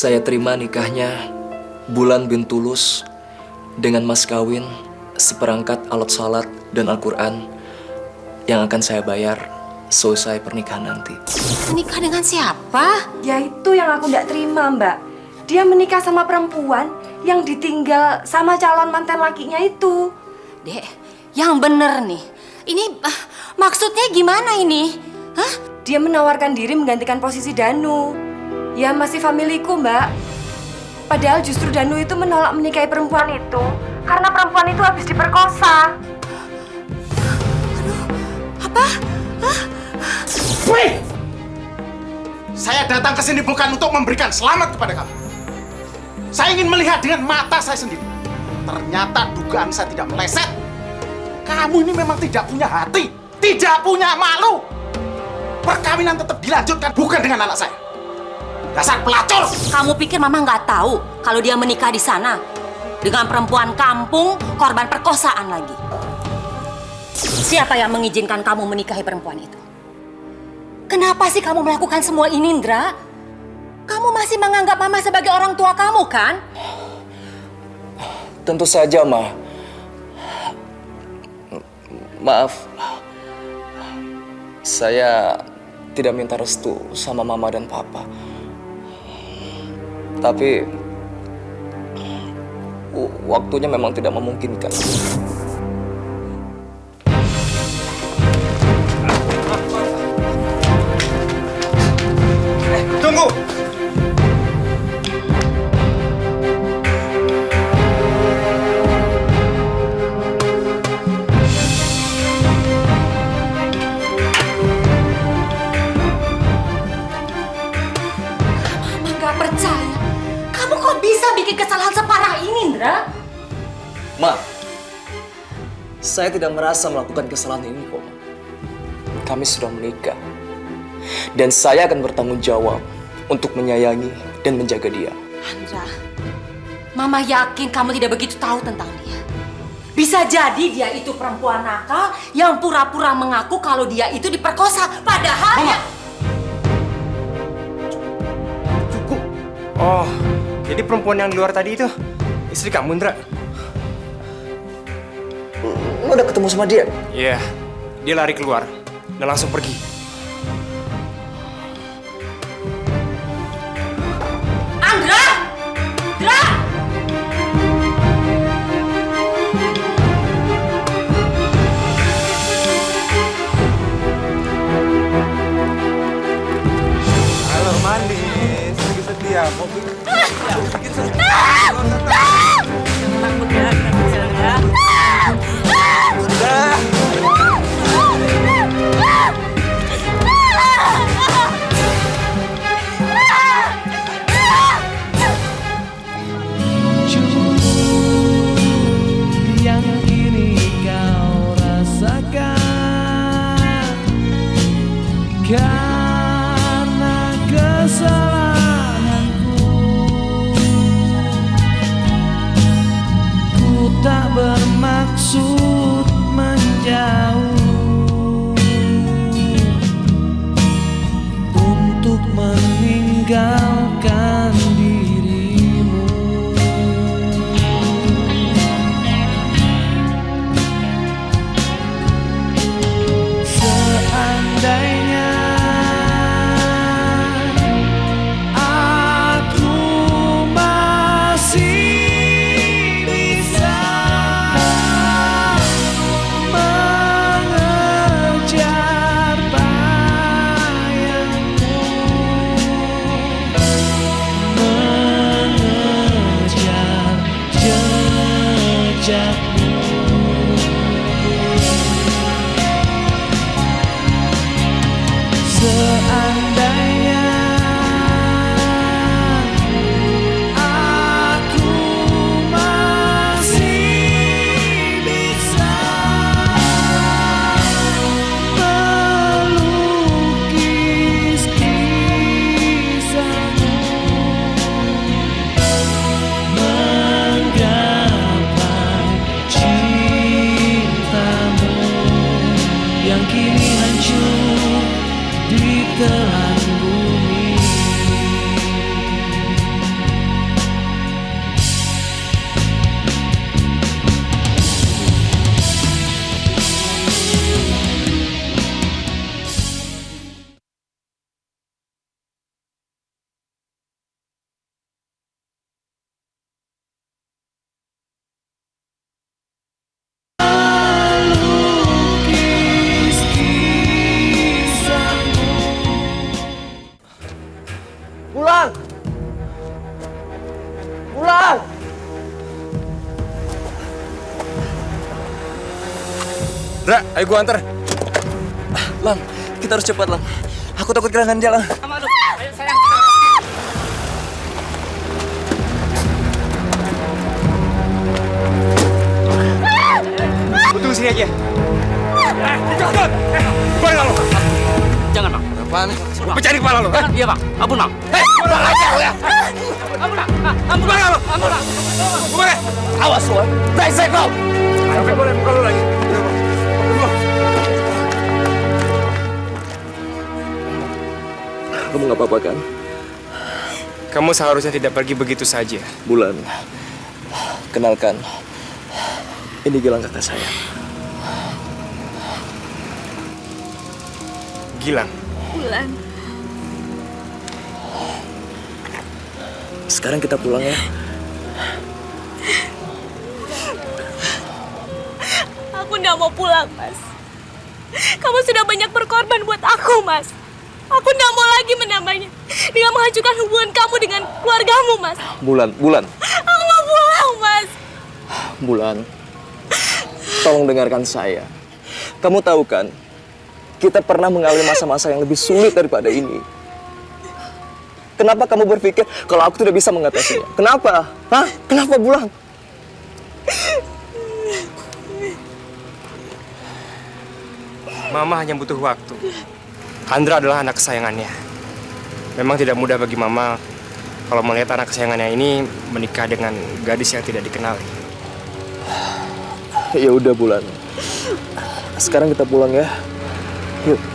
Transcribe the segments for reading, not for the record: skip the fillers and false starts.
Saya terima nikahnya Bulan bin Tulus dengan mas kawin seperangkat alat salat dan Al-Quran yang akan saya bayar selesai pernikahan nanti. Menikah dengan siapa? Ya itu yang aku nggak terima, Mbak. Dia menikah sama perempuan yang ditinggal sama calon mantan lakinya itu. Dek, yang bener nih. Ini maksudnya gimana ini? Hah? Dia menawarkan diri menggantikan posisi Danu. Ya masih familiku, Mbak. Padahal justru Danu itu menolak menikahi perempuan itu karena perempuan itu habis diperkosa. Aduh, apa? Hah? Wih! Saya datang ke sini bukan untuk memberikan selamat kepada kamu. Saya ingin melihat dengan mata saya sendiri. Ternyata dugaan saya tidak meleset. Kamu ini memang tidak punya hati, tidak punya malu. Perkawinan tetap dilanjutkan bukan dengan anak saya. Dasar pelacur! Kamu pikir Mama nggak tahu kalau dia menikah di sana dengan perempuan kampung korban perkosaan lagi? Siapa yang mengizinkan kamu menikahi perempuan itu? Kenapa sih kamu melakukan semua ini, Indra? Kamu masih menganggap Mama sebagai orang tua kamu, kan? Tentu saja, Ma. Maaf. Saya tidak minta restu sama Mama dan Papa. Tapi waktunya memang tidak memungkinkan. Tunggu! Mama nggak percaya. Kamu kok bisa bikin kesalahan separah ini, Indra? Ma, saya tidak merasa melakukan kesalahan ini kok. Kami sudah menikah. Dan saya akan bertanggung jawab untuk menyayangi dan menjaga dia. Andra, Mama yakin kamu tidak begitu tahu tentang dia. Bisa jadi dia itu perempuan nakal yang pura-pura mengaku kalau dia itu diperkosa. Padahal Mama! ya... Cukup. Oh, jadi perempuan yang di luar tadi itu istri kamu, Indra? Lo udah ketemu sama dia? Iya, dia lari keluar dan langsung pergi. Andra! Andra! Halo manis, lagi setia, mau bikin yang kini kau rasakan karena kesalahanku, ku tak bermaksud menjauh untuk meninggalkan dirimu. Seandainya aku masih bisa mengejar bayangmu, mengejar jejakmu. Seandainya aku masih bisa melukis kisahmu, menggapai cintamu yang kini hancur di telan bumi. Ayo gua anter. Lang, kita harus cepat, Lang. Aku takut kehilangan jalan. Gua tunggu sini aja. Kemana lo? Jangan bang. Apaan? Gua pecahin kepala lo. Iya bang. Ampun bang. Pulang aja lo ya. Ampun bang. Ampun bang. Ampun bang. Gimana? Awas lo, brengsek lo! Sampai boleh buka lo lagi. Kamu nggak apa-apa kan? Kamu seharusnya tidak pergi begitu saja. Bulan, kenalkan. Ini Gilang kakak saya. Gilang. Bulan. Sekarang kita pulang ya. Aku nggak mau pulang, Mas. Kamu sudah banyak berkorban buat aku, Mas. Aku nggak mau lagi menambahnya dengan menghancurkan hubungan kamu dengan keluargamu, Mas. Bulan. Aku mau pulang, Mas. Bulan, tolong dengarkan saya. Kamu tahu kan, kita pernah mengalami masa-masa yang lebih sulit daripada ini. Kenapa kamu berpikir kalau aku tidak bisa mengatasinya? Kenapa? Hah? Kenapa, Bulan? Mama hanya butuh waktu. Andra adalah anak kesayangannya. Memang tidak mudah bagi Mama kalau melihat anak kesayangannya ini menikah dengan gadis yang tidak dikenali. Ya udah, Bulan. Sekarang kita pulang ya. Yuk.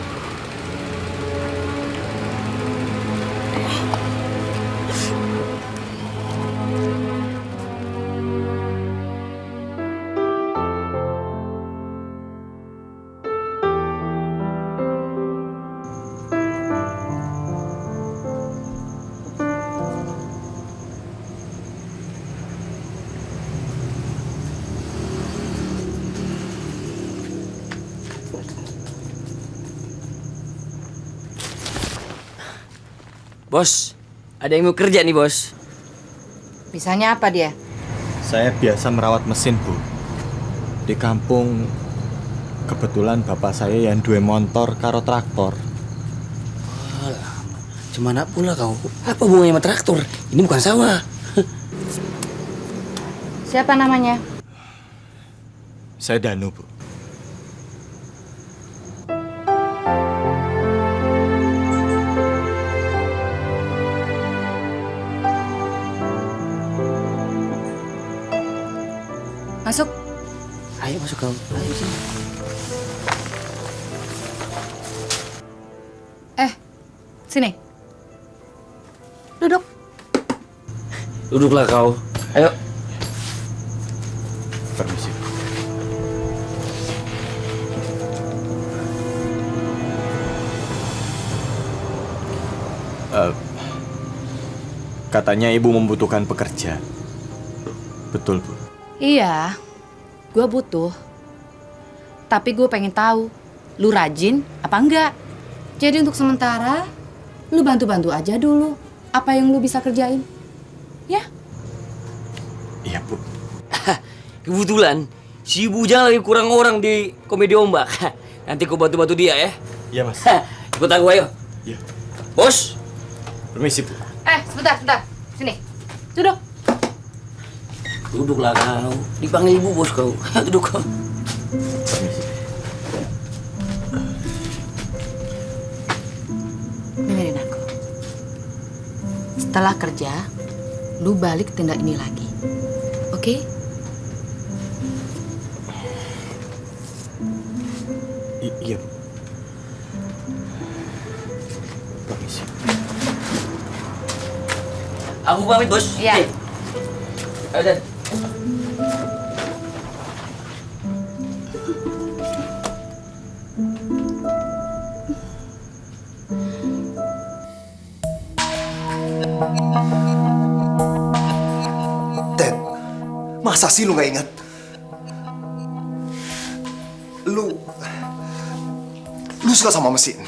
Bos, ada yang mau kerja nih bos. Bisanya apa dia? Saya biasa merawat mesin, Bu. Di kampung kebetulan bapak saya yang duwe motor karo traktor. Cemana pula kau? Apa hubungannya sama traktor? Ini bukan sawah. Siapa namanya? Saya Danu, Bu. Masuk. Ayo masuk kau. Ayo sini. Sini. Duduk. Duduklah kau. Ayo. Permisi. Katanya ibu membutuhkan pekerja. Betul, Bu. Iya, gue butuh. Tapi gue pengen tahu, lu rajin apa enggak? Jadi untuk sementara, lu bantu-bantu aja dulu apa yang lu bisa kerjain. Ya? Iya, Bu. Kebetulan si Bujang lagi kurang orang di komedi ombak. Nanti kau bantu-bantu dia ya. Iya, Mas. Ikut aku ayo. Iya. Bos. Permisi, Bu. Sebentar. Sini. Duduk. Duduklah kau. Dipanggil ibu bos kau. Duduk kau. Permisi. Dengerin aku. Setelah kerja, lu balik ke tenda ini lagi. Oke? Iya, Bu. Permisi. Aku pamit bos. Iya. Ayo Dan. Ted, masa sih lu nggak ingat? Lu suka sama mesin.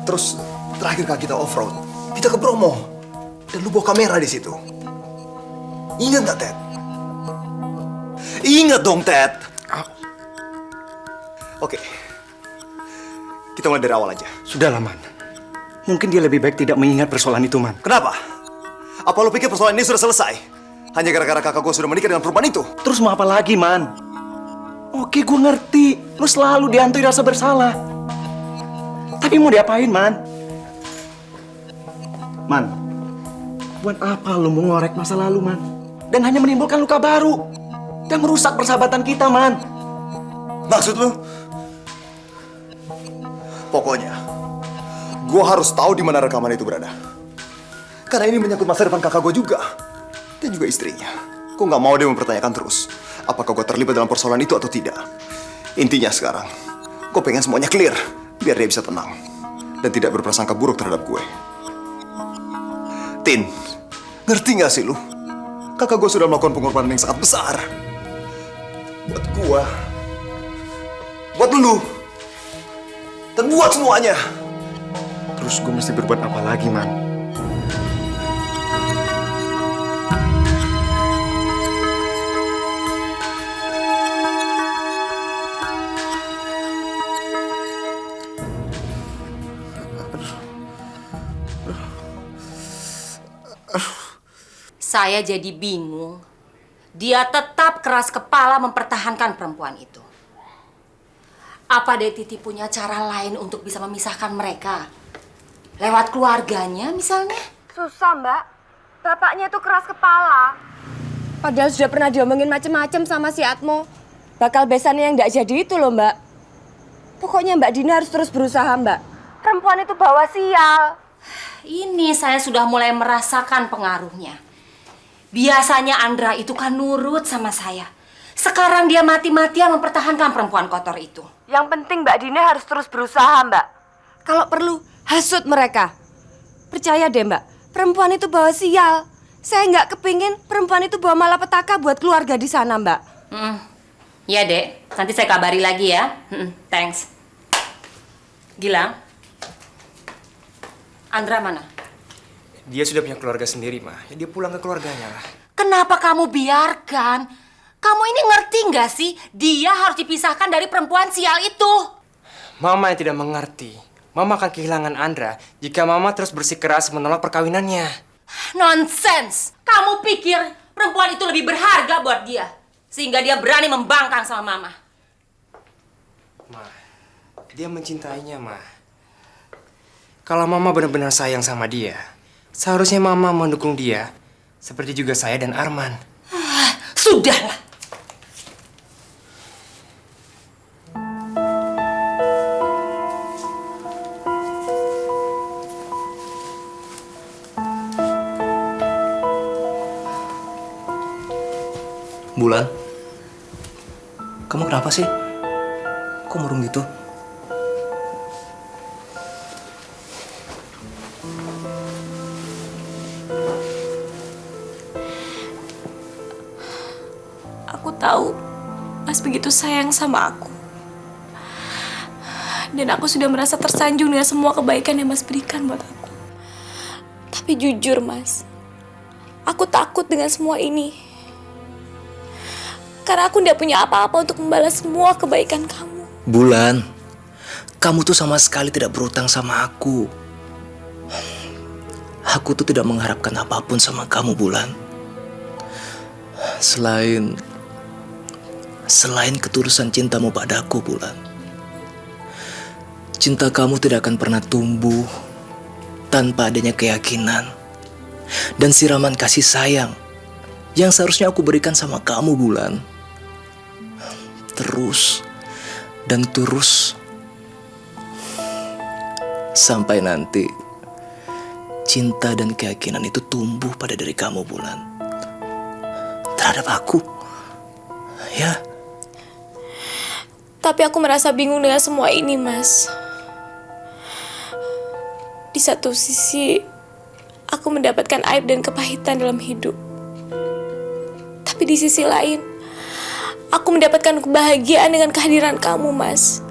Terus terakhir kali kita off-road, kita ke Bromo. Dan lu bawa kamera di situ. Ingat nggak, Ted? Ingat dong, Ted. Oke. Kita mulai dari awal aja. Sudahlah, Man. Mungkin dia lebih baik tidak mengingat persoalan itu, Man. Kenapa? Apa lo pikir persoalan ini sudah selesai? Hanya gara-gara kakak gue sudah menikah dengan perempuan itu? Terus mau apa lagi, Man? Oke, gue ngerti. Lo selalu dihantui rasa bersalah. Tapi mau diapain, Man? Man, buat apa lo mau ngorek masa lalu, Man? Dan hanya menimbulkan luka baru. Dan merusak persahabatan kita, Man. Maksud lo? Pokoknya, gue harus tahu di mana rekaman itu berada. Karena ini menyangkut masa depan kakak gue juga. Dan juga istrinya. Gue gak mau dia mempertanyakan terus. Apakah gue terlibat dalam persoalan itu atau tidak. Intinya sekarang, gue pengen semuanya clear. Biar dia bisa tenang. Dan tidak berprasangka buruk terhadap gue. Tin, ngerti gak sih lu? Kakak gue sudah melakukan pengorbanan yang sangat besar. Buat gue. Buat lu. Dan buat semuanya. Terus gue mesti berbuat apa lagi, Man? Saya jadi bingung. Dia tetap keras kepala mempertahankan perempuan itu. Apa Dek Titi punya cara lain untuk bisa memisahkan mereka? Lewat keluarganya misalnya? Susah, Mbak. Bapaknya tuh keras kepala. Padahal sudah pernah diomongin macem-macem sama si Atmo. Bakal besannya yang nggak jadi itu loh, Mbak. Pokoknya Mbak Dina harus terus berusaha, Mbak. Perempuan itu bawa sial. Ini saya sudah mulai merasakan pengaruhnya. Biasanya Andra itu kan nurut sama saya. Sekarang dia mati-matian mempertahankan perempuan kotor itu. Yang penting Mbak Dina harus terus berusaha, Mbak. Kalau perlu, hasut mereka. Percaya deh, Mbak. Perempuan itu bawa sial. Saya nggak kepingin perempuan itu bawa malapetaka buat keluarga di sana, Mbak. Ya, Dek. Nanti saya kabari lagi ya. Thanks. Gilang. Andra mana? Dia sudah punya keluarga sendiri, Ma. Ya, dia pulang ke keluarganya lah. Kenapa kamu biarkan? Kamu ini ngerti nggak sih? Dia harus dipisahkan dari perempuan sial itu. Mama yang tidak mengerti. Mama akan kehilangan Andra jika Mama terus bersikeras menolak perkawinannya. Nonsense! Kamu pikir perempuan itu lebih berharga buat dia? Sehingga dia berani membangkang sama Mama. Ma, dia mencintainya, Ma. Kalau Mama benar-benar sayang sama dia, seharusnya Mama mendukung dia. Seperti juga saya dan Arman. Sudahlah! Bulan, kamu kenapa sih? Kok murung gitu? Aku tahu Mas begitu sayang sama aku. Dan aku sudah merasa tersanjung dengan semua kebaikan yang Mas berikan buat aku. Tapi jujur, Mas, aku takut dengan semua ini. Karena aku tidak punya apa-apa untuk membalas semua kebaikan kamu. Bulan, kamu tuh sama sekali tidak berutang sama aku. Aku tuh tidak mengharapkan apapun sama kamu, Bulan. Selain ketulusan cintamu padaku, Bulan. Cinta kamu tidak akan pernah tumbuh tanpa adanya keyakinan dan siraman kasih sayang yang seharusnya aku berikan sama kamu, Bulan. Terus dan terus sampai nanti cinta dan keyakinan itu tumbuh pada diri kamu, Bulan, terhadap aku. Ya. Tapi aku merasa bingung dengan semua ini, Mas. Di satu sisi, aku mendapatkan aib dan kepahitan dalam hidup. Tapi di sisi lain, aku mendapatkan kebahagiaan dengan kehadiran kamu, Mas.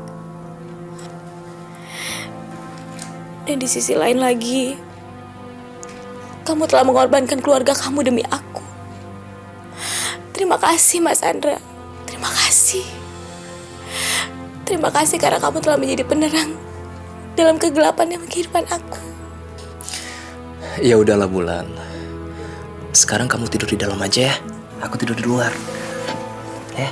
Dan di sisi lain lagi, kamu telah mengorbankan keluarga kamu demi aku. Terima kasih, Mas Andra. Terima kasih. Terima kasih karena kamu telah menjadi penerang dalam kegelapan yang kehidupan aku. Ya udahlah Bulan. Sekarang kamu tidur di dalam aja ya. Aku tidur di luar. Ya.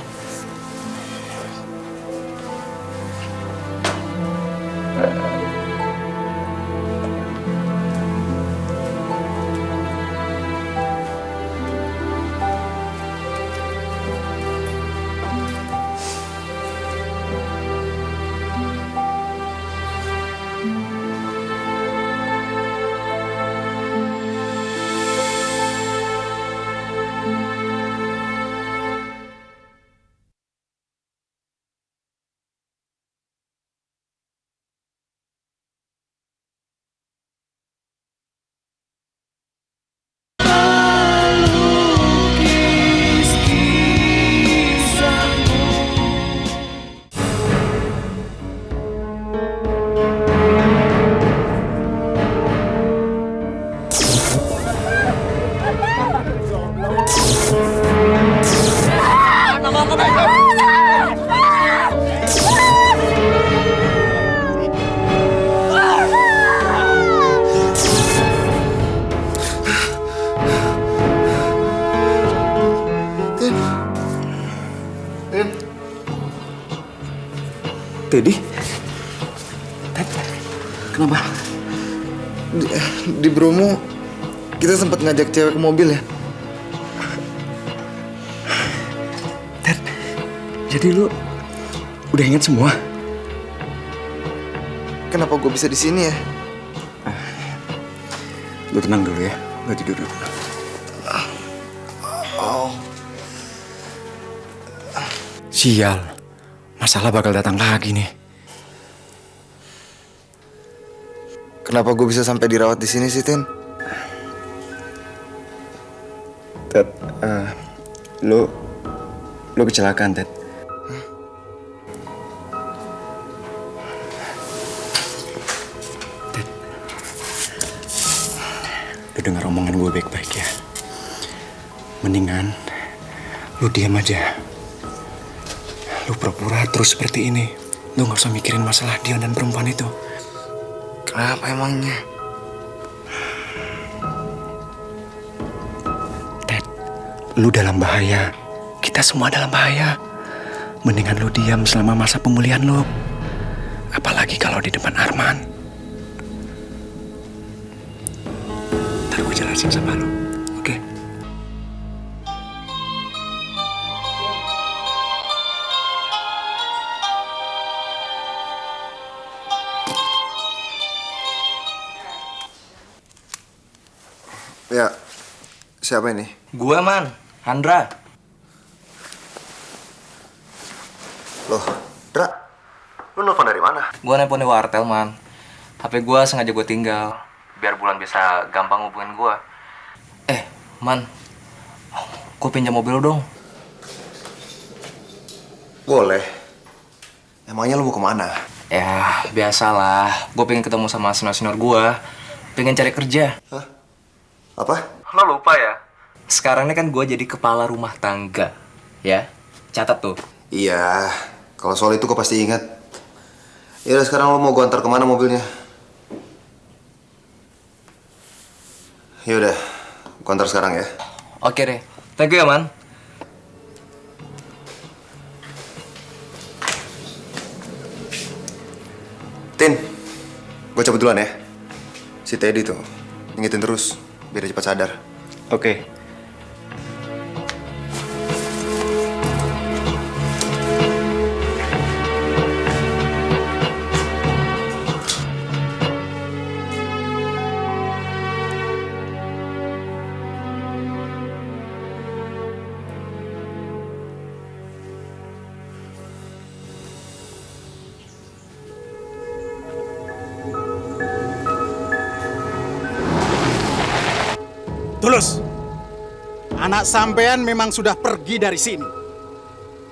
Teddy? Kenapa? Di Bromo, kita sempat ngajak cewek ke mobil ya. Ted, jadi lu udah ingat semua? Kenapa gue bisa di sini ya? Lu tenang dulu ya, lu tidur dulu. Sial, masalah bakal datang lagi nih. Kenapa gue bisa sampai dirawat di sini sih, Tin? Ted, lu kecelakaan, Ted. Ted, lu dengar omongan gue baik-baik ya. Mendingan lu diam aja. Lu pura-pura terus seperti ini. Lu gak usah mikirin masalah Dion dan perempuan itu. Kenapa emangnya? Ted, lu dalam bahaya. Kita semua dalam bahaya. Mendingan lu diam selama masa pemulihan lu. Apalagi kalau di depan Arman. Ntar gue jelasin sama lu, oke? Ya, siapa ini? Gue Man, Handra. Loh, Dra, lu nelfon dari mana? Gue nelpon di wartel Man. HP gue sengaja gue tinggal biar Bulan bisa gampang hubungin gue. Man, gue pinjam mobil lu dong. Boleh. Emangnya lu mau kemana? Ya, biasalah. Gue pengen ketemu sama senior-senior gue. Pengen cari kerja. Hah? Apa? Lo lupa ya? Sekarang ini kan gue jadi kepala rumah tangga. Ya, catat tuh. Iya, kalau soal itu kau pasti ingat. Yaudah, sekarang lo mau gue antar kemana mobilnya? Yaudah, gue antar sekarang ya. Oke deh. Thank you ya, Man. Tin, gue cabut duluan ya. Si Teddy tuh, ingetin terus, biar dia cepat sadar. Oke. Tulus, anak sampean memang sudah pergi dari sini.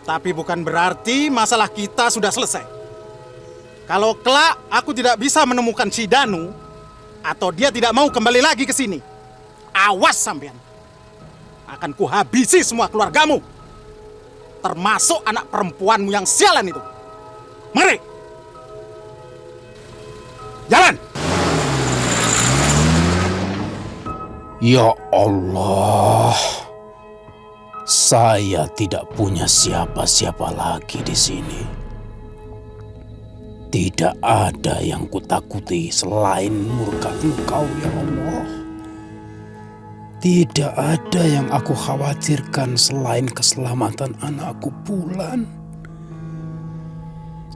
Tapi bukan berarti masalah kita sudah selesai. Kalau kelak aku tidak bisa menemukan si Danu, atau dia tidak mau kembali lagi ke sini, awas sampean. Akan kuhabisi semua keluargamu. Termasuk anak perempuanmu yang sialan itu. Mari! Jalan! Ya Allah, saya tidak punya siapa-siapa lagi di sini. Tidak ada yang kutakuti selain murka Engkau, ya Allah. Tidak ada yang aku khawatirkan selain keselamatan anakku Bulan.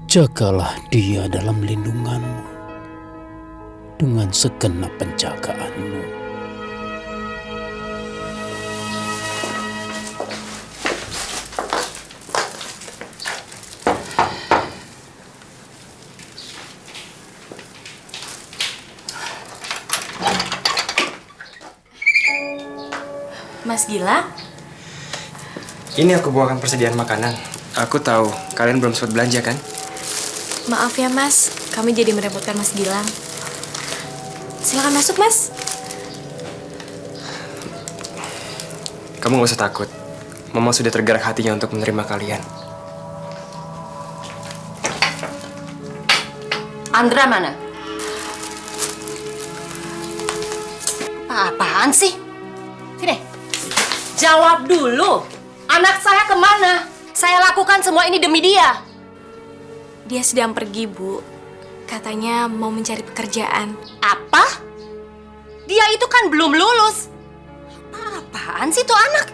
Jagalah dia dalam lindungan-Mu dengan segenap penjagaan-Mu. Mas Gilang? Ini aku bawakan persediaan makanan. Aku tahu kalian belum sempat belanja kan? Maaf ya Mas, kami jadi merepotkan Mas Gilang. Silakan masuk Mas. Kamu gak usah takut. Mama sudah tergerak hatinya untuk menerima kalian. Andra mana? Apaan sih? Sini, jawab dulu. Anak saya kemana? Saya lakukan semua ini demi dia. Dia sedang pergi, Bu. Katanya mau mencari pekerjaan. Apa? Dia itu kan belum lulus. Apaan sih tuh anak?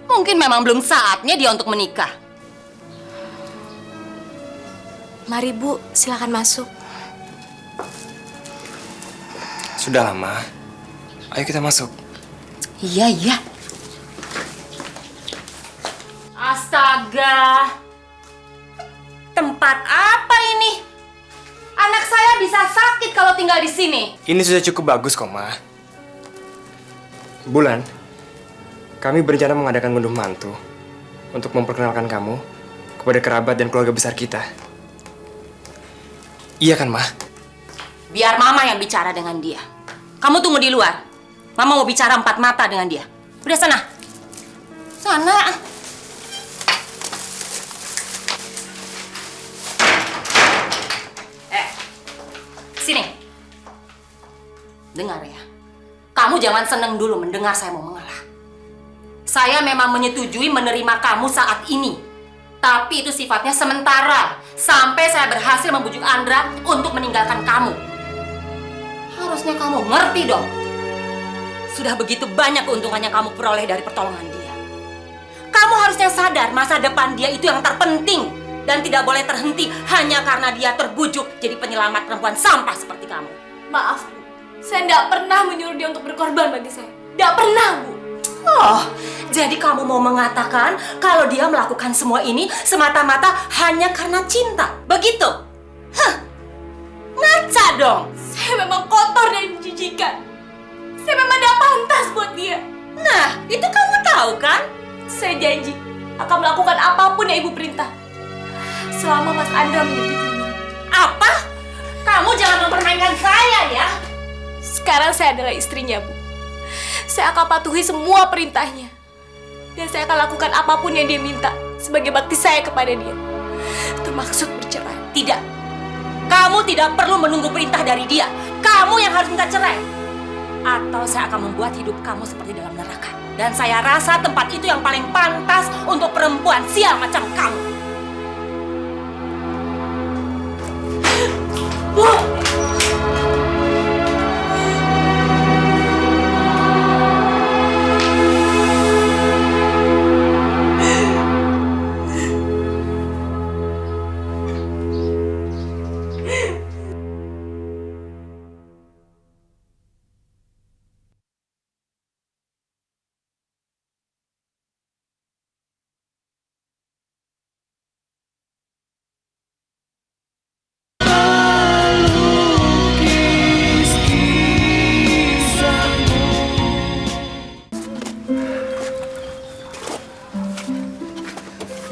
Mungkin memang belum saatnya dia untuk menikah. Mari Bu, silakan masuk. Sudah lama. Ayo kita masuk. Iya, iya. Astaga. Tempat apa ini? Anak saya bisa sakit kalau tinggal di sini. Ini sudah cukup bagus kok, Ma. Bulan, kami berencana mengadakan ngunduh mantu untuk memperkenalkan kamu kepada kerabat dan keluarga besar kita. Iya kan, Ma? Biar Mama yang bicara dengan dia. Kamu tunggu di luar. Mama mau bicara 4 mata dengan dia. Udah sana. Sana. Sini. Dengar ya. Kamu jangan seneng dulu mendengar saya mau mengalah. Saya memang menyetujui menerima kamu saat ini. Tapi itu sifatnya sementara. Sampai saya berhasil membujuk Andra untuk meninggalkan kamu. Harusnya kamu ngerti dong. Sudah begitu banyak keuntungannya kamu peroleh dari pertolongan dia. Kamu harusnya sadar masa depan dia itu yang terpenting. Dan tidak boleh terhenti hanya karena dia terbujuk jadi penyelamat perempuan sampah seperti kamu. Maaf, Bu. Saya tidak pernah menyuruh dia untuk berkorban bagi saya. Tidak pernah, Bu. Oh, jadi kamu mau mengatakan kalau dia melakukan semua ini semata-mata hanya karena cinta? Begitu? Hah? Ngaca dong. Saya memang kotor dan menjijikan. Saya memang tidak pantas buat dia. Nah, itu kamu tahu kan? Saya janji akan melakukan apapun yang Ibu perintah. Selama Mas Andra menyetujuinya. Apa? Kamu jangan mempermainkan saya ya. Sekarang saya adalah istrinya, Bu. Saya akan patuhi semua perintahnya. Dan saya akan lakukan apapun yang dia minta sebagai bakti saya kepada dia. Termaksud bercerai. Tidak. Kamu tidak perlu menunggu perintah dari dia. Kamu yang harus minta cerai. Atau saya akan membuat hidup kamu seperti dalam neraka. Dan saya rasa tempat itu yang paling pantas untuk perempuan sial macam kamu.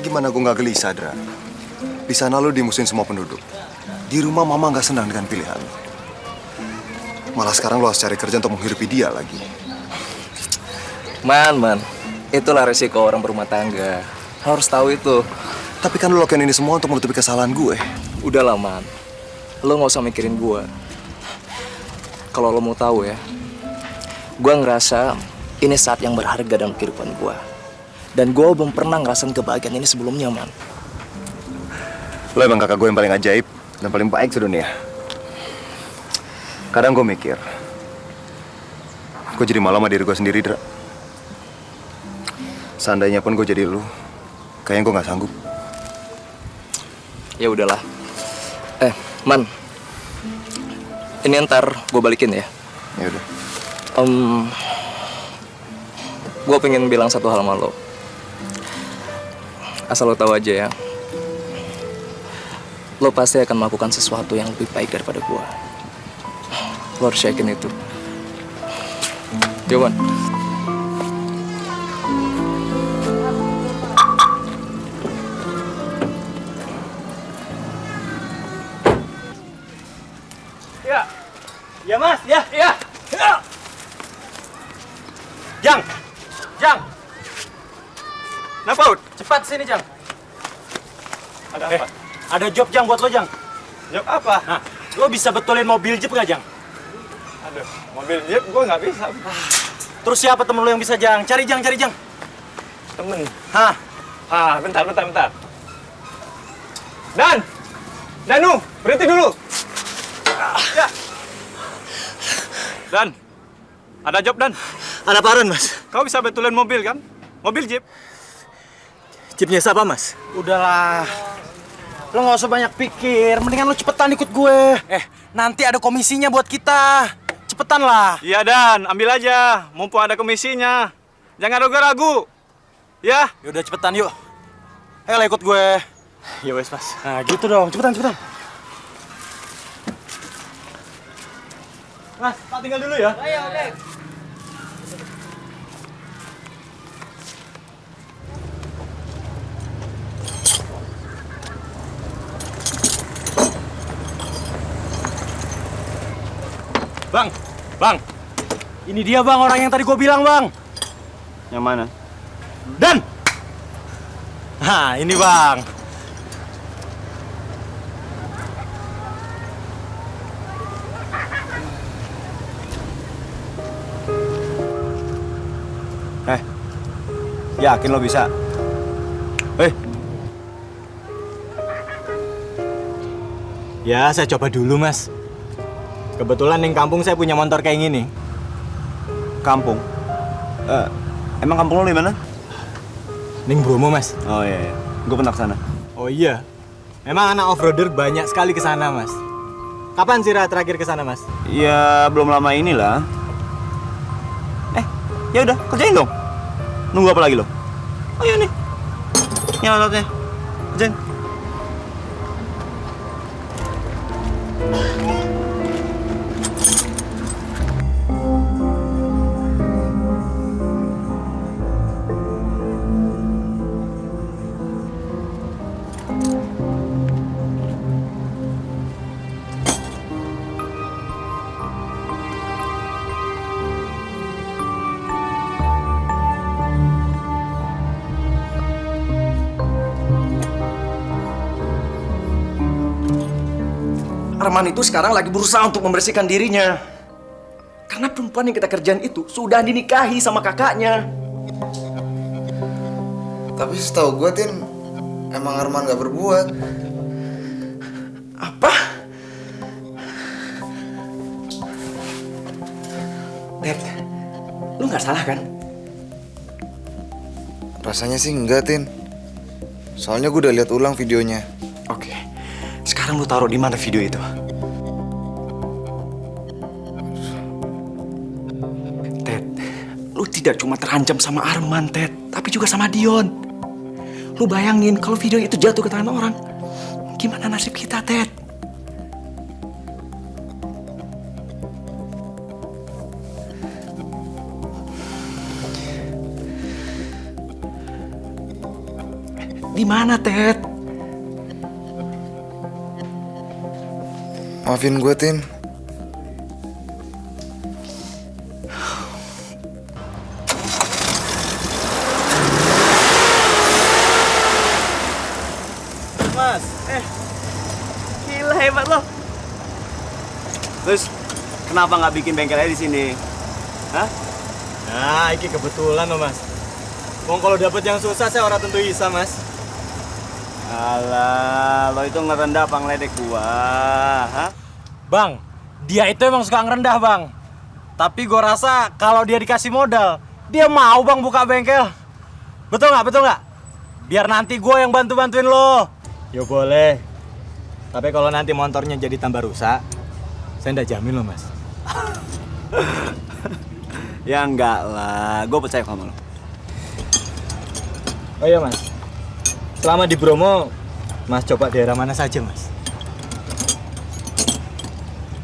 Gimana gue nggak gelisah, Dra? Di sana lo dimusuhin semua penduduk. Di rumah mama nggak senang dengan pilihan. Malah sekarang lo harus cari kerja untuk menghidupi dia lagi. Man, itulah resiko orang berumah tangga. Harus tahu itu. Tapi kan lo lakukan ini semua untuk menutupi kesalahan gue. Udahlah, Man. Lo nggak usah mikirin gue. Kalau lo mau tahu ya, gue ngerasa ini saat yang berharga dalam kehidupan gue. Dan gue belum pernah ngerasain kebahagiaan ini sebelumnya, Man. Lo emang kakak gue yang paling ajaib dan paling baik sedunia. Kadang gue mikir, gue jadi malu sama diri gue sendiri, Dra. Seandainya pun gue jadi lu, kayaknya gue nggak sanggup. Ya udahlah. Man, ini ntar gue balikin ya. Ya udah. Gue pengen bilang satu hal sama lo. Asal lo tahu aja ya, lo pasti akan melakukan sesuatu yang lebih baik daripada gue. Lo harus yakin itu. Yo, Man. Ya. Ya, Mas. Ya. Ya. Ya. Jang. Jang. Kenapa, Ud? Cepat sini, Jang. Ada apa? Ada job, Jang, buat lo, Jang. Job apa? Nah, lo bisa betulin mobil Jeep nggak, Jang? Aduh, mobil Jeep gue nggak bisa. Terus siapa temen lo yang bisa, Jang? Cari, Jang, cari, Jang. Temen? Hah? Bentar. Danu, berhenti dulu. Ya. Dan, ada job, Dan. Ada apaan, Mas? Kau bisa betulin mobil, kan? Mobil Jeep. Jeepnya siapa, Mas? Udahlah. Lo nggak usah banyak pikir. Mendingan lo cepetan ikut gue. Nanti ada komisinya buat kita. Cepetan lah. Iya, Dan. Ambil aja. Mumpung ada komisinya. Jangan ragu-ragu. Ya? Yaudah, cepetan yuk. Ayo lah, ikut gue. Ya wes, Mas. Nah, gitu dong. Cepetan. Mas, Pak tinggal dulu ya. Ayo, Dek. Bang. Ini dia, Bang, orang yang tadi gue bilang, Bang. Yang mana? Dan. Nah, ini, Bang. Yakin lo bisa? Ya, saya coba dulu, Mas. Kebetulan di kampung saya punya motor kayak gini. Kampung? Emang kampung lo di mana? Ning Bromo, Mas. Oh iya. Gue pernah kesana. Oh iya. Memang anak off-roader banyak sekali ke sana, Mas. Kapan sih terakhir ke sana, Mas? Ya, belum lama inilah. Ya udah, kerjain dong. Nunggu apa lagi lo? Oh iya nih. Ini alatnya. Kerjain. Arman itu sekarang lagi berusaha untuk membersihkan dirinya. Karena perempuan yang kita kerjain itu sudah dinikahi sama kakaknya. Tapi setahu gue, Tin, emang Arman gak berbuat. Apa? Dad, lu gak salah kan? Rasanya sih enggak, Tin. Soalnya gue udah lihat ulang videonya. Oke. Sekarang lu taruh di mana video itu? Ted, lu tidak cuma terancam sama Arman, Ted, tapi juga sama Dion. Lu bayangin kalau video itu jatuh ke tangan orang, gimana nasib kita, Ted? Di mana, Ted? Maafin gue, Tin. Terus kenapa nggak bikin bengkelnya di sini? Hah? Nah, ini kebetulan loh mas. Wong kalau dapet yang susah saya orang tentu bisa mas. Alah, lo itu ngerendah apa ngeledek gua? Hah? Bang, dia itu emang suka ngerendah bang. Tapi gue rasa kalau dia dikasih modal, dia mau bang buka bengkel. Betul nggak? Betul nggak? Biar nanti gue yang bantu-bantuin lo. Ya boleh. Tapi kalau nanti motornya jadi tambah rusak, saya nggak jamin lo mas. Ya enggak lah, gue percaya sama lo. Oh iya mas, selama di Bromo, mas coba daerah mana saja mas?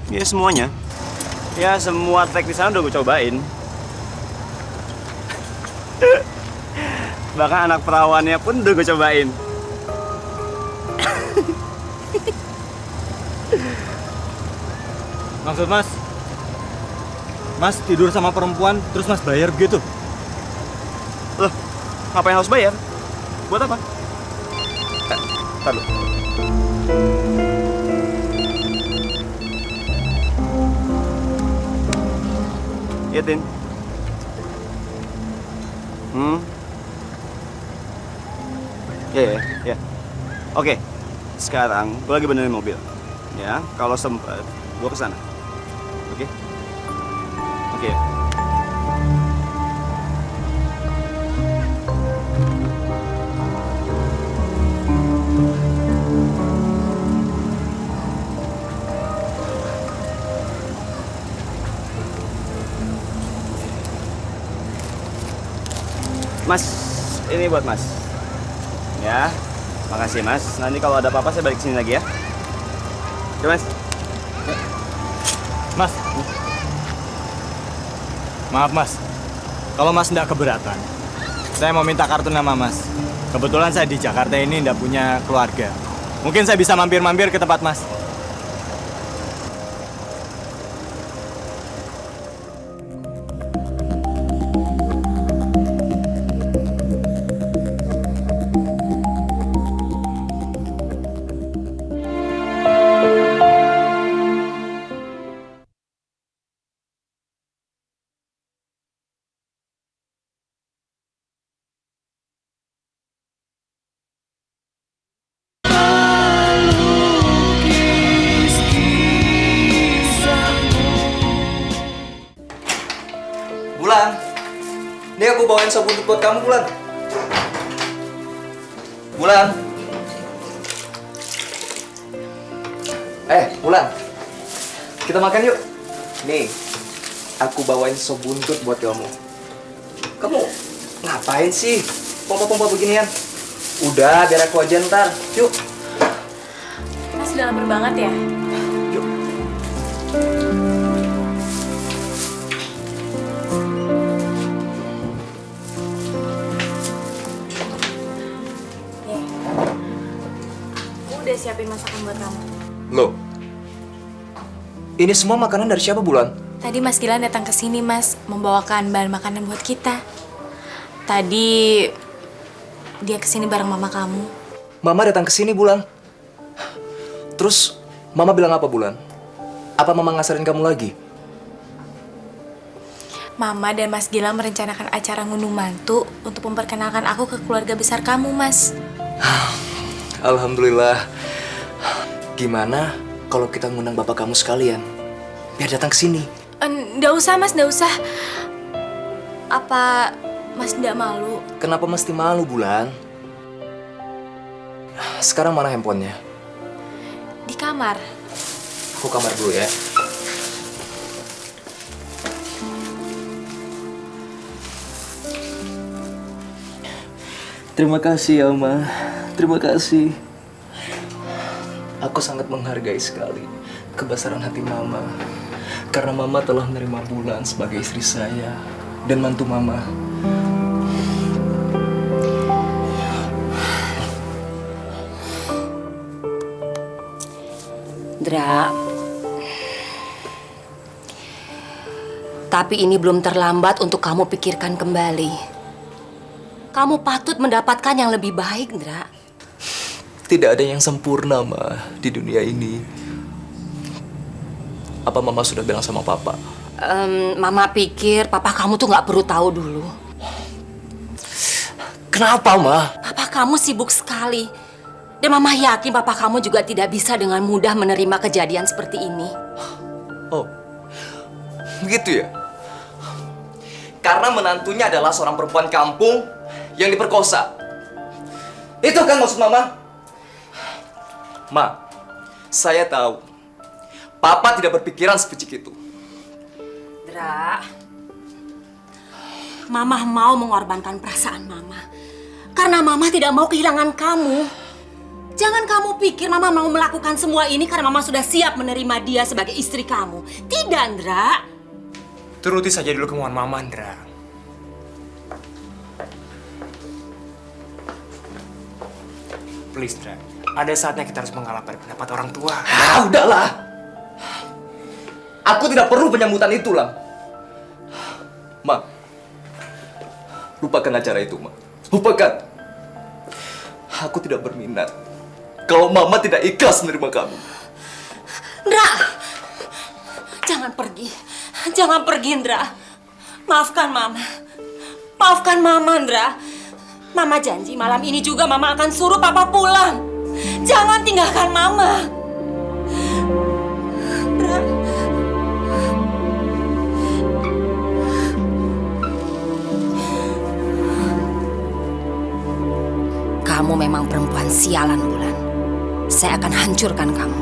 Ya semuanya. Ya semua trek di sana udah gue cobain. Bahkan anak perawannya pun udah gue cobain. Maksud mas, mas tidur sama perempuan terus mas bayar begitu? Loh, ngapain harus bayar? Buat apa? Ntar lu. Iya, Tin. Ya. Oke, sekarang gue lagi benerin mobil. Ya, kalau sempet, gue kesana. Oke? Oke. Mas, ini buat Mas. Ya, makasih Mas. Nanti kalau ada apa-apa saya balik sini lagi ya. Oke Mas. Mas, maaf mas, kalau mas nggak keberatan, saya mau minta kartu nama mas. Kebetulan saya di Jakarta ini nggak punya keluarga. Mungkin saya bisa mampir-mampir ke tempat mas. Bulan, ini aku bawain sop buntut buat kamu, Bulan. Bulan. Bulan. Kita makan yuk. Nih, aku bawain sop buntut buat kamu. Kamu ngapain sih? Pompa-pompa beginian. Udah, biar aku aja ntar. Yuk. Mas udah lapar banget ya? Udah siapin masakan buat kamu. Loh, ini semua makanan dari siapa, Bulan? Tadi Mas Gilang datang ke sini, Mas, membawakan bahan makanan buat kita. Tadi dia ke sini bareng mama kamu. Mama datang ke sini, Bulan. Terus Mama bilang apa, Bulan? Apa Mama ngasarin kamu lagi? Mama dan Mas Gilang merencanakan acara ngunduh mantu untuk memperkenalkan aku ke keluarga besar kamu, Mas. Alhamdulillah. Gimana kalau kita ngundang bapak kamu sekalian? Biar datang ke sini. Nggak usah, Mas, nggak usah. Apa Mas nggak malu? Kenapa mesti malu, Bulan? Sekarang mana handphonenya? Di kamar. Aku kamar dulu ya. Terima kasih, Alma. Terima kasih. Aku sangat menghargai sekali kebesaran hati Mama. Karena Mama telah menerima Bulan sebagai istri saya dan mantu Mama. Dra, tapi ini belum terlambat untuk kamu pikirkan kembali. Kamu patut mendapatkan yang lebih baik, Dra. Tidak ada yang sempurna, Ma, di dunia ini. Apa Mama sudah bilang sama Papa? Mama pikir papa kamu tuh nggak perlu tahu dulu. Kenapa, Ma? Papa kamu sibuk sekali. Dan Mama yakin papa kamu juga tidak bisa dengan mudah menerima kejadian seperti ini. Oh, begitu ya? Karena menantunya adalah seorang perempuan kampung yang diperkosa. Itu kan maksud Mama? Ma, saya tahu Papa tidak berpikiran sepicik itu. Dra, Mama mau mengorbankan perasaan Mama. Karena Mama tidak mau kehilangan kamu. Jangan kamu pikir Mama mau melakukan semua ini karena Mama sudah siap menerima dia sebagai istri kamu. Tidak, Andra. Turuti saja dulu kemauan Mama, Andra. Please, Andra. Ada saatnya kita harus mengalah pada pendapat orang tua. Ah, udahlah. Aku tidak perlu penyambutan itu, lah. Ma, lupakan acara itu, Ma. Lupakan. Aku tidak berminat kalau Mama tidak ikhlas menerima kamu. Ndra, jangan pergi. Jangan pergi, Ndra. Maafkan Mama. Maafkan Mama, Ndra. Mama janji malam ini juga Mama akan suruh Papa pulang. Jangan tinggalkan Mama. Ndra. Kamu memang perempuan sialan, Bulan. Saya akan hancurkan kamu.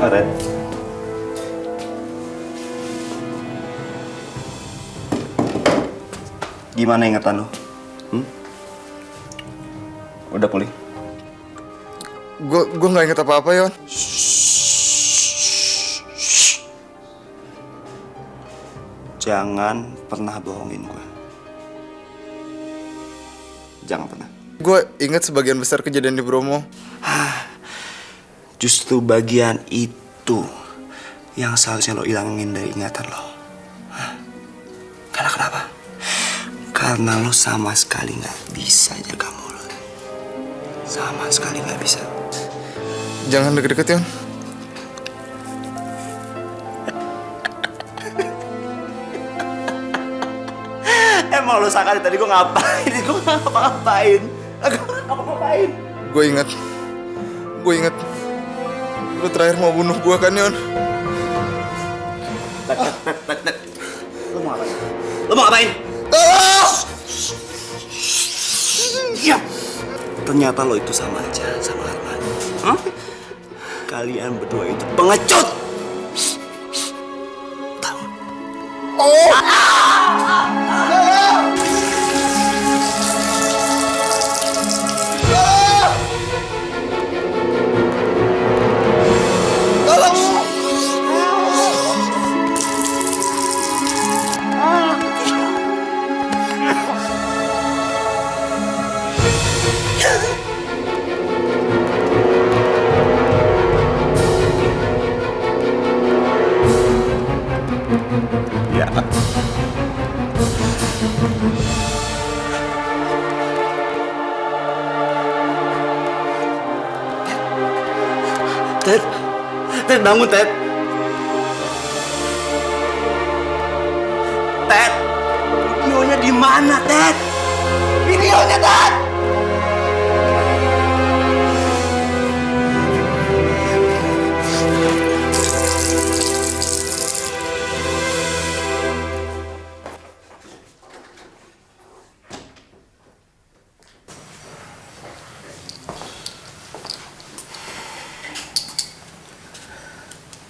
Red. Gimana ingatan lu? Udah pulih? Gue nggak inget apa-apa, Yon. Jangan pernah bohongin gue. Jangan pernah. Gue inget sebagian besar kejadian di Bromo. Justru bagian itu yang seharusnya lo ilangin dari ingatan lo. Karena kenapa? Karena lo sama sekali nggak bisa jaga mulut. Sama sekali nggak bisa. Jangan deket-deket, Yon. Emang lo sakit tadi gue ngapain? Gue ngapa-ngapain? Ngapa-ngapain? Gue inget. Lu terakhir mau bunuh gue kan, Yon? Lo mau ngapain? Lo mau ngapain? Iya. Ternyata lo itu sama aja sama Arman. Kalian berdua itu pengecut. Tahu? Oh. Ya. Ted bangun, Ted. Ted, videonya di mana, Ted? Videonya, Ted.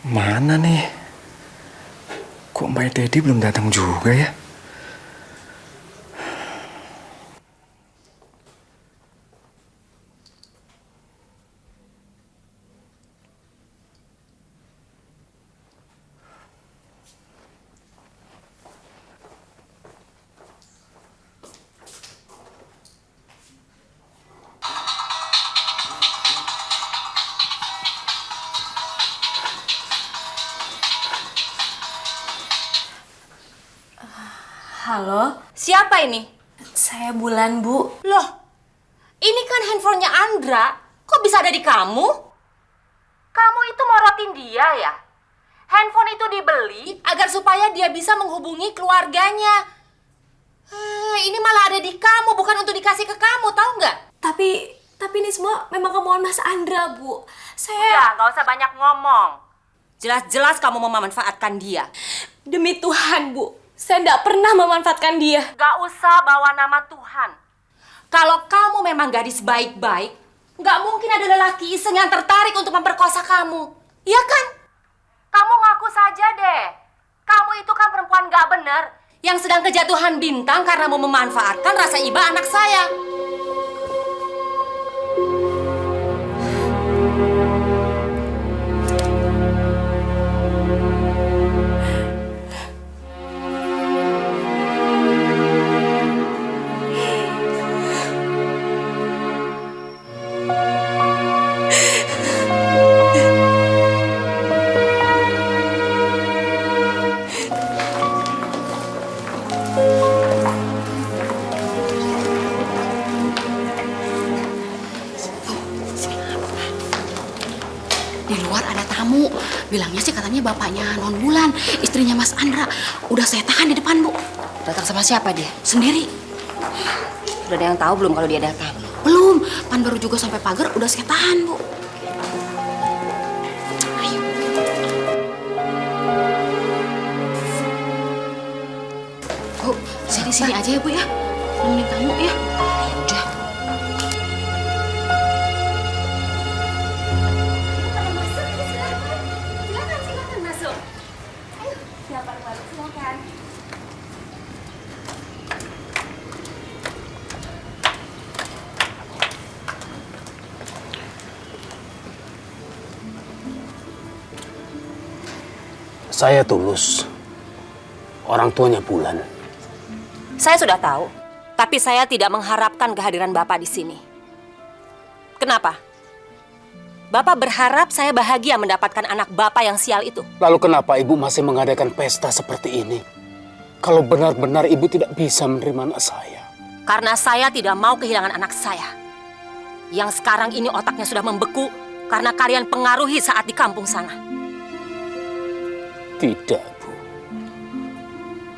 Mana nih? Kok Mbak Dedi belum datang juga ya? Halo, Siapa ini? saya Bulan, Bu. Loh, ini kan handphonenya Andra. Kok bisa ada di kamu? Kamu itu morotin dia ya? Handphone itu dibeli agar supaya dia bisa menghubungi keluarganya. Ini malah ada di kamu, bukan untuk dikasih ke kamu, tahu nggak? Tapi ini semua memang kemauan Mas Andra, Bu. Udah, nggak usah banyak ngomong. Jelas-jelas kamu mau memanfaatkan dia. Demi Tuhan, Bu, saya nggak pernah memanfaatkan dia. Gak usah bawa nama Tuhan. Kalau kamu memang gadis baik-baik, nggak mungkin ada lelaki iseng yang tertarik untuk memperkosa kamu. Iya kan? Kamu ngaku saja deh. Kamu itu kan perempuan gak bener yang sedang kejatuhan bintang karena mau memanfaatkan rasa iba anak saya. Di luar ada tamu. Bilangnya sih katanya bapaknya Non Bulan, istrinya Mas Andra. Udah saya tahan di depan, Bu. Datang sama siapa dia? Sendiri. Udah ada yang tahu belum kalau dia datang? Belum. Pan baru juga sampai pagar, udah saya tahan, Bu. Ayo. Bu, sini aja ya, Bu ya. Nemenin tamu ya. Ya udah. Silakan masuk. Ayo, siapa baru silakan. Saya Tulus, orang tuanya Bulan. Saya sudah tahu, tapi saya tidak mengharapkan kehadiran Bapak di sini. Kenapa? Bapak berharap saya bahagia mendapatkan anak Bapak yang sial itu. Lalu kenapa Ibu masih mengadakan pesta seperti ini? Kalau benar-benar Ibu tidak bisa menerima anak saya. Karena saya tidak mau kehilangan anak saya. Yang sekarang ini otaknya sudah membeku karena kalian pengaruhi saat di kampung sana. Tidak, Bu.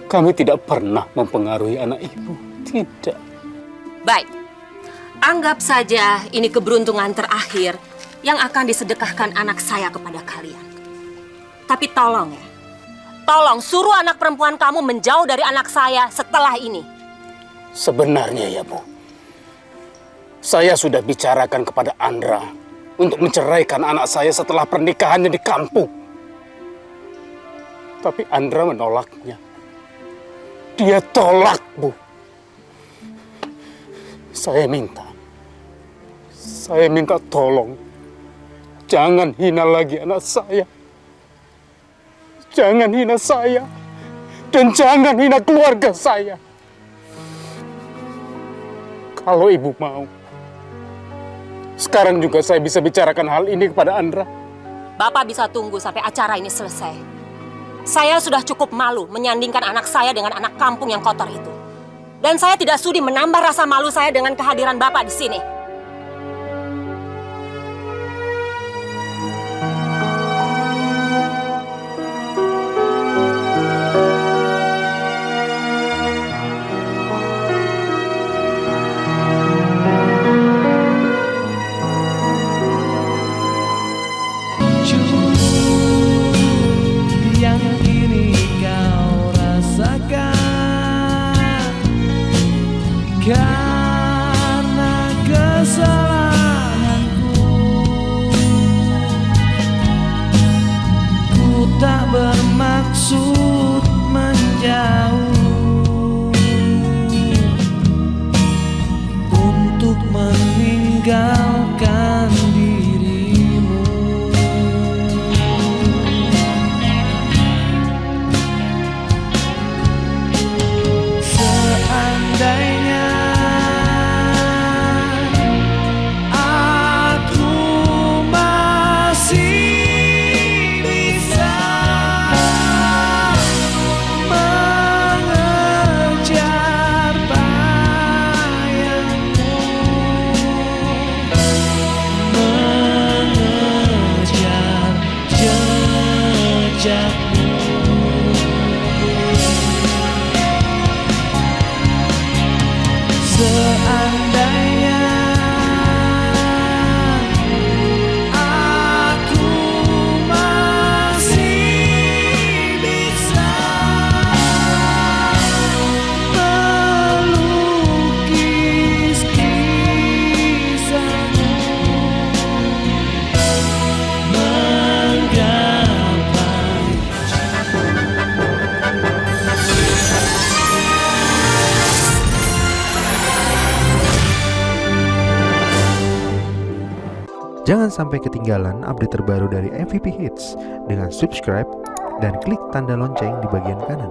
Kami tidak pernah mempengaruhi anak Ibu. Tidak. Baik, anggap saja ini keberuntungan terakhir yang akan disedekahkan anak saya kepada kalian. Tapi tolong ya, tolong suruh anak perempuan kamu menjauh dari anak saya setelah ini. Sebenarnya ya, Bu. Saya sudah bicarakan kepada Andra untuk menceraikan anak saya setelah pernikahannya di kampung. Tapi Andra menolaknya. Dia tolak, Bu. Saya minta tolong. Jangan hina lagi anak saya. Jangan hina saya. Dan jangan hina keluarga saya. Kalau Ibu mau, sekarang juga saya bisa bicarakan hal ini kepada Andra. Bapak bisa tunggu sampai acara ini selesai. Saya sudah cukup malu menyandingkan anak saya dengan anak kampung yang kotor itu. Dan saya tidak sudi menambah rasa malu saya dengan kehadiran Bapak di sini. Yang kini kau rasakan karena kesalahanku, ku tak bermaksud menjauh untuk meninggalkan dirimu. Seandainya aku masih bisa Jangan sampai ketinggalan update terbaru dari MVP Hits dengan subscribe dan klik tanda lonceng di bagian kanan.